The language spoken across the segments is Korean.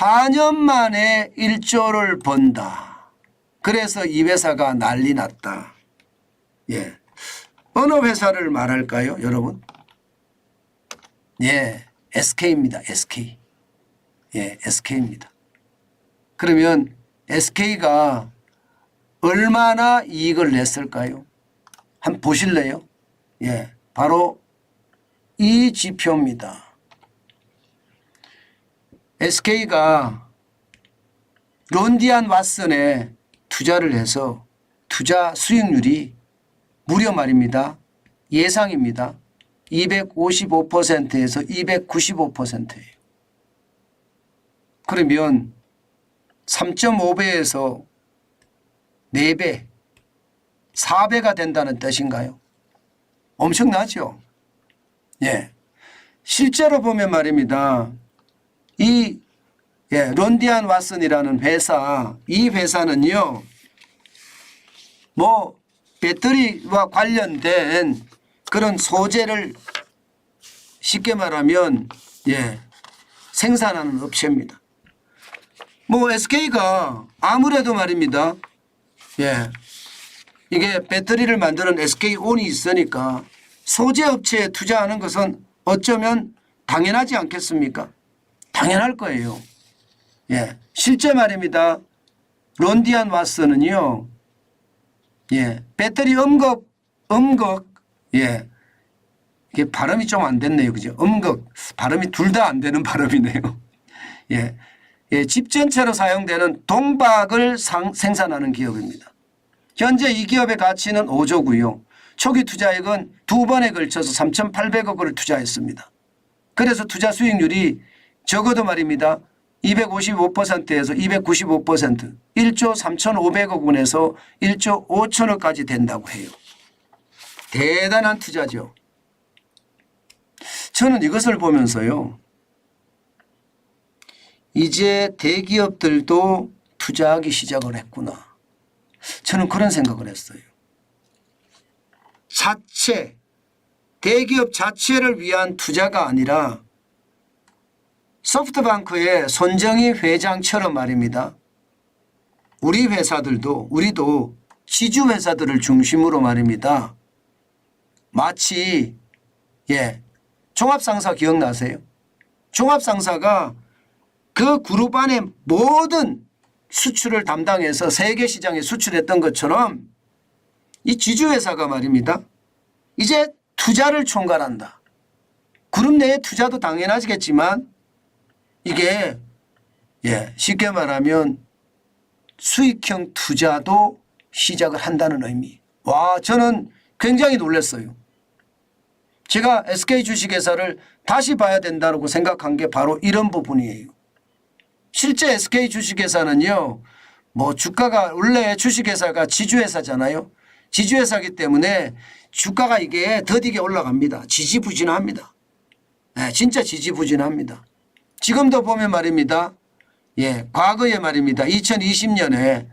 4년 만에 1조를 번다. 그래서 이 회사가 난리 났다. 예. 어느 회사를 말할까요, 여러분? 예, SK입니다. SK. 예, SK입니다. 그러면 SK가 얼마나 이익을 냈을까요? 한번 보실래요? 예, 바로 이 지표입니다. SK가 론디안 왓슨에 투자를 해서 투자 수익률이 무려 말입니다. 예상입니다. 255%에서 295%예요. 그러면 3.5배에서 4배, 4배가 된다는 뜻인가요? 엄청나죠? 예. 실제로 보면 말입니다. 이 론디안 왓슨이라는 회사, 이 회사는요, 뭐 배터리와 관련된 그런 소재를 쉽게 말하면 생산하는 업체입니다. 뭐 SK가 아무래도 말입니다. 이게 배터리를 만드는 SK온이 있으니까 소재 업체에 투자하는 것은 어쩌면 당연하지 않겠습니까? 당연할 거예요. 실제 말입니다. 론디안 왓슨은요, 배터리 이게 발음이 좀 안 됐네요. 그죠? 발음이 둘 다 안 되는 발음이네요. 집 전체로 사용되는 동박을 생산하는 기업입니다. 현재 이 기업의 가치는 5조고요. 초기 투자액은 2번에 걸쳐서 3,800억 원을 투자했습니다. 그래서 투자 수익률이 적어도 말입니다. 255%에서 295%, 1조 3,500억 원에서 1조 5천억까지 된다고 해요. 대단한 투자죠. 저는 이것을 보면서요, 이제 대기업들도 투자하기 시작을 했구나. 저는 그런 생각을 했어요. 대기업 자체를 위한 투자가 아니라 소프트뱅크의 손정희 회장처럼 말입니다. 우리도 지주 회사들을 중심으로 말입니다. 마치 종합상사 기억나세요? 종합상사가 그 그룹 안에 모든 수출을 담당해서 세계 시장에 수출했던 것처럼 이 지주회사가 말입니다. 이제 투자를 총괄한다. 그룹 내의 투자도 당연하겠지만 이게 쉽게 말하면 수익형 투자도 시작을 한다는 의미. 와, 저는 굉장히 놀랐어요. 제가 SK 주식회사를 다시 봐야 된다고 생각한 게 바로 이런 부분이에요. 실제 SK 주식회사는요, 뭐 주가가 원래 주식회사가 지주회사잖아요. 지주회사이기 때문에 주가가 이게 더디게 올라갑니다. 지지부진합니다. 진짜 지지부진합니다. 지금도 보면 말입니다. 과거에 말입니다. 2020년에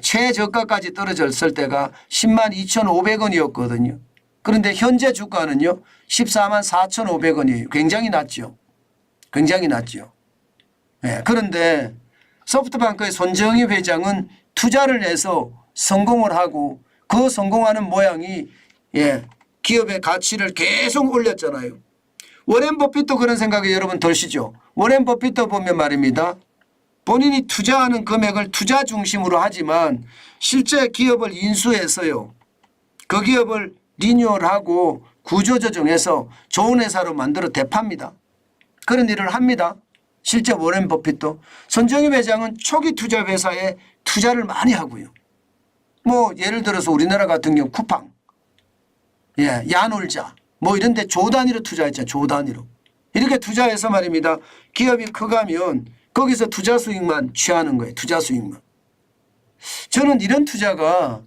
최저가까지 떨어졌을 때가 10만 2,500원이었거든요. 그런데 현재 주가는요, 14만 4,500원이에요. 굉장히 낮죠. 굉장히 낮죠. 그런데 소프트뱅크의 손정희 회장은 투자를 해서 성공을 하고 그 성공하는 모양이 기업의 가치를 계속 올렸잖아요. 워렌 버핏도 그런 생각이 여러분 드시죠? 워렌 버핏도 보면 말입니다. 본인이 투자하는 금액을 투자 중심으로 하지만 실제 기업을 인수해서요, 그 기업을 리뉴얼하고 구조조정해서 좋은 회사로 만들어 대팝니다. 그런 일을 합니다. 실제 워렌 버핏도. 손정희 회장은 초기 투자 회사에 투자를 많이 하고요. 뭐 예를 들어서 우리나라 같은 경우 쿠팡, 야놀자 뭐 이런 데 조 단위로 투자했죠. 조 단위로. 이렇게 투자해서 말입니다. 기업이 커가면 거기서 투자 수익만 취하는 거예요. 투자 수익만. 저는 이런 투자가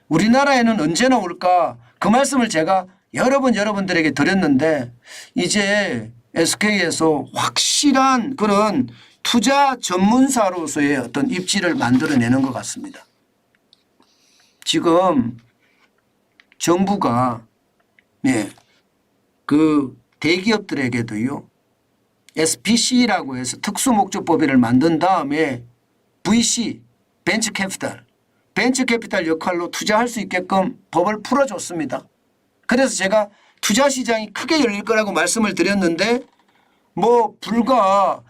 우리나라에는 언제나 올까, 그 말씀을 제가 여러 번 여러분들에게 드렸는데 이제 SK에서 확실한 그런 투자 전문사로서의 어떤 입지를 만들어내는 것 같습니다. 지금 정부가 그 대기업들에게도요, SPC라고 해서 특수목적법인을 만든 다음에 VC, 벤처캐피탈 역할로 투자할 수 있게끔 법을 풀어줬습니다. 그래서 제가 투자시장이 크게 열릴 거라고 말씀을 드렸는데 뭐 불과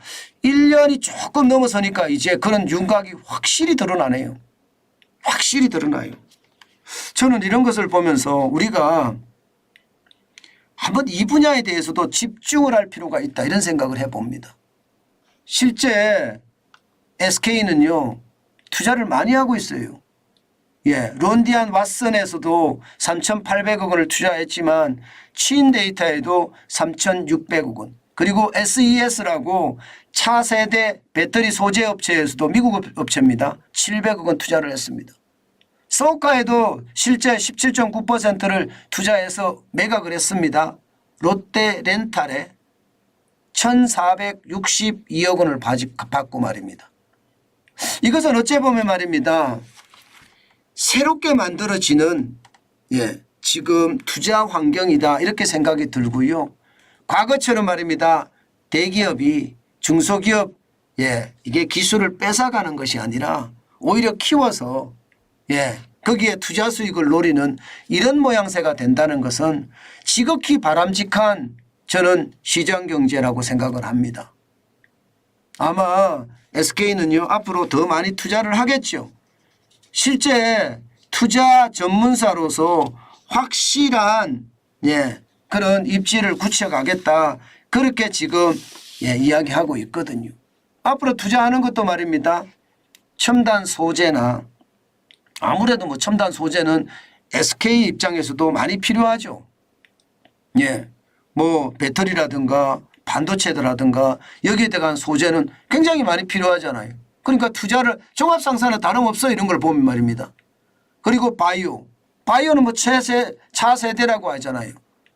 1년이 조금 넘어서니까 이제 그런 윤곽이 확실히 드러나네요. 확실히 드러나요. 저는 이런 것을 보면서 우리가 한번 이 분야에 대해서도 집중을 할 필요가 있다 이런 생각을 해봅니다. 실제 SK는요 투자를 많이 하고 있어요. 예, 론디안 왓슨에서도 3,800억 원을 투자했지만 치인데이터에도 3,600억 원 그리고 SES라고 차세대 배터리 소재 업체에서도 미국 업체입니다. 700억 원 투자를 했습니다. 소카에도 실제 17.9%를 투자해서 매각을 했습니다. 롯데렌탈에 1,462억 원을 받고 말입니다. 이것은 어째 보면 말입니다. 새롭게 만들어지는 지금 투자 환경이다 이렇게 생각이 들고요. 과거처럼 말입니다. 대기업이 중소기업 이게 기술을 뺏어가는 것이 아니라 오히려 키워서 거기에 투자 수익을 노리는 이런 모양새가 된다는 것은 지극히 바람직한 저는 시장경제라고 생각을 합니다. 아마 SK는요 앞으로 더 많이 투자를 하겠죠. 실제 투자 전문사로서 확실한 그런 입지를 굳혀가겠다 그렇게 지금 이야기하고 있거든요. 앞으로 투자하는 것도 말입니다. 첨단 소재나 아무래도 뭐 첨단 소재는 SK 입장에서도 많이 필요하죠. 뭐 배터리라든가 반도체라든가 여기에 대한 소재는 굉장히 많이 필요하잖아요. 그러니까 투자를 종합상사는 다름없어 이런 걸 보면 말입니다. 그리고 바이오는 뭐 차세대라고 하잖아요.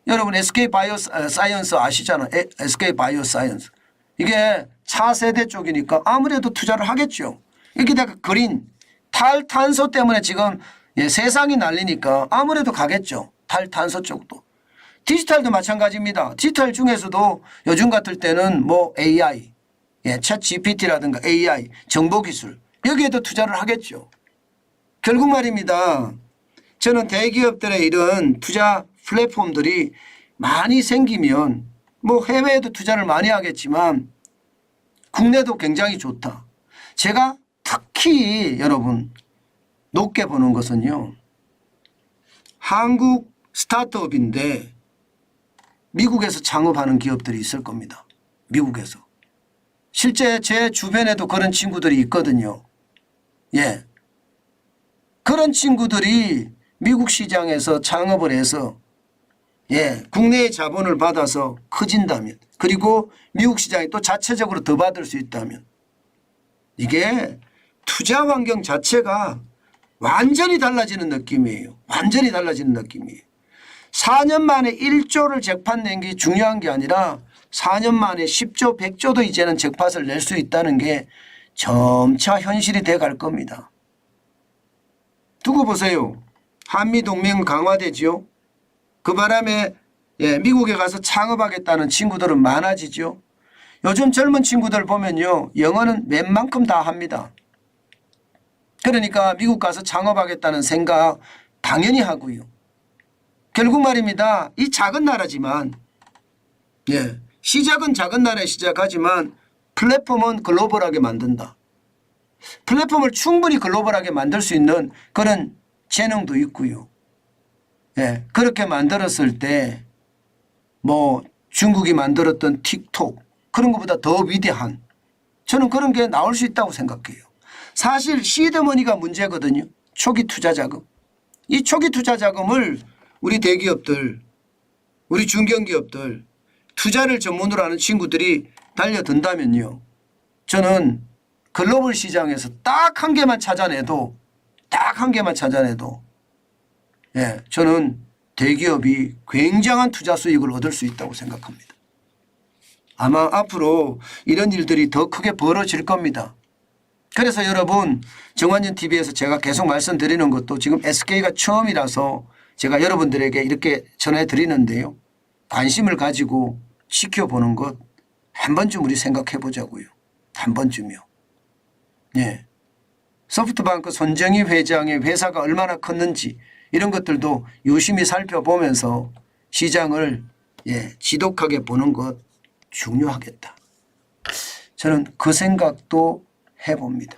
여러분 SK 바이오 사이언스 아시잖아요. SK 바이오 사이언스. 이게 차세대 쪽이니까 아무래도 투자를 하겠죠. 여기다가 그린 탈탄소 때문에 지금 세상이 난리니까 아무래도 가겠죠. 탈탄소 쪽도. 디지털도 마찬가지입니다. 디지털 중에서도 요즘 같을 때는 뭐 AI, 챗 GPT라든가 AI, 정보기술 여기에도 투자를 하겠죠. 결국 말입니다. 저는 대기업들의 이런 투자 플랫폼들이 많이 생기면 뭐 해외에도 투자를 많이 하겠지만 국내도 굉장히 좋다. 제가 특히 여러분 높게 보는 것은요. 한국 스타트업인데 미국에서 창업하는 기업들이 있을 겁니다. 미국에서. 실제 제 주변에도 그런 친구들이 있거든요. 그런 친구들이 미국 시장에서 창업을 해서 국내의 자본을 받아서 커진다면 그리고 미국 시장이 또 자체적으로 더 받을 수 있다면 이게 투자 환경 자체가 완전히 달라지는 느낌이에요. 완전히 달라지는 느낌이에요. 4년 만에 1조를 잭팟 낸 게 중요한 게 아니라 4년 만에 10조 100조도 이제는 잭팟을 낼 수 있다는 게 점차 현실이 돼 갈 겁니다. 두고 보세요. 한미동맹 강화되죠. 그 바람에 미국에 가서 창업하겠다는 친구들은 많아지죠. 요즘 젊은 친구들 보면요. 영어는 웬만큼 다 합니다. 그러니까 미국 가서 창업하겠다는 생각 당연히 하고요. 결국 말입니다. 이 작은 나라지만 시작은 작은 나라에 시작하지만 플랫폼은 글로벌하게 만든다. 플랫폼을 충분히 글로벌하게 만들 수 있는 그런 재능도 있고요. 그렇게 만들었을 때 뭐 중국이 만들었던 틱톡 그런 것보다 더 위대한 저는 그런 게 나올 수 있다고 생각해요. 사실 시드머니가 문제거든요. 초기 투자 자금. 이 초기 투자 자금을 우리 대기업들, 우리 중견기업들, 투자를 전문으로 하는 친구들이 달려든다면요. 저는 글로벌 시장에서 딱 한 개만 찾아내도 저는 대기업이 굉장한 투자 수익을 얻을 수 있다고 생각합니다. 아마 앞으로 이런 일들이 더 크게 벌어질 겁니다. 그래서 여러분 정관전 TV에서 제가 계속 말씀드리는 것도 지금 SK가 처음이라서 제가 여러분들에게 이렇게 전해드리는데요. 관심을 가지고 지켜보는 것 한 번쯤 우리 생각해 보자고요. 한 번쯤요. 예. 소프트뱅크 손정희 회장의 회사가 얼마나 컸는지 이런 것들도 유심히 살펴보면서 시장을 지독하게 보는 것 중요하겠다. 저는 그 생각도 해봅니다.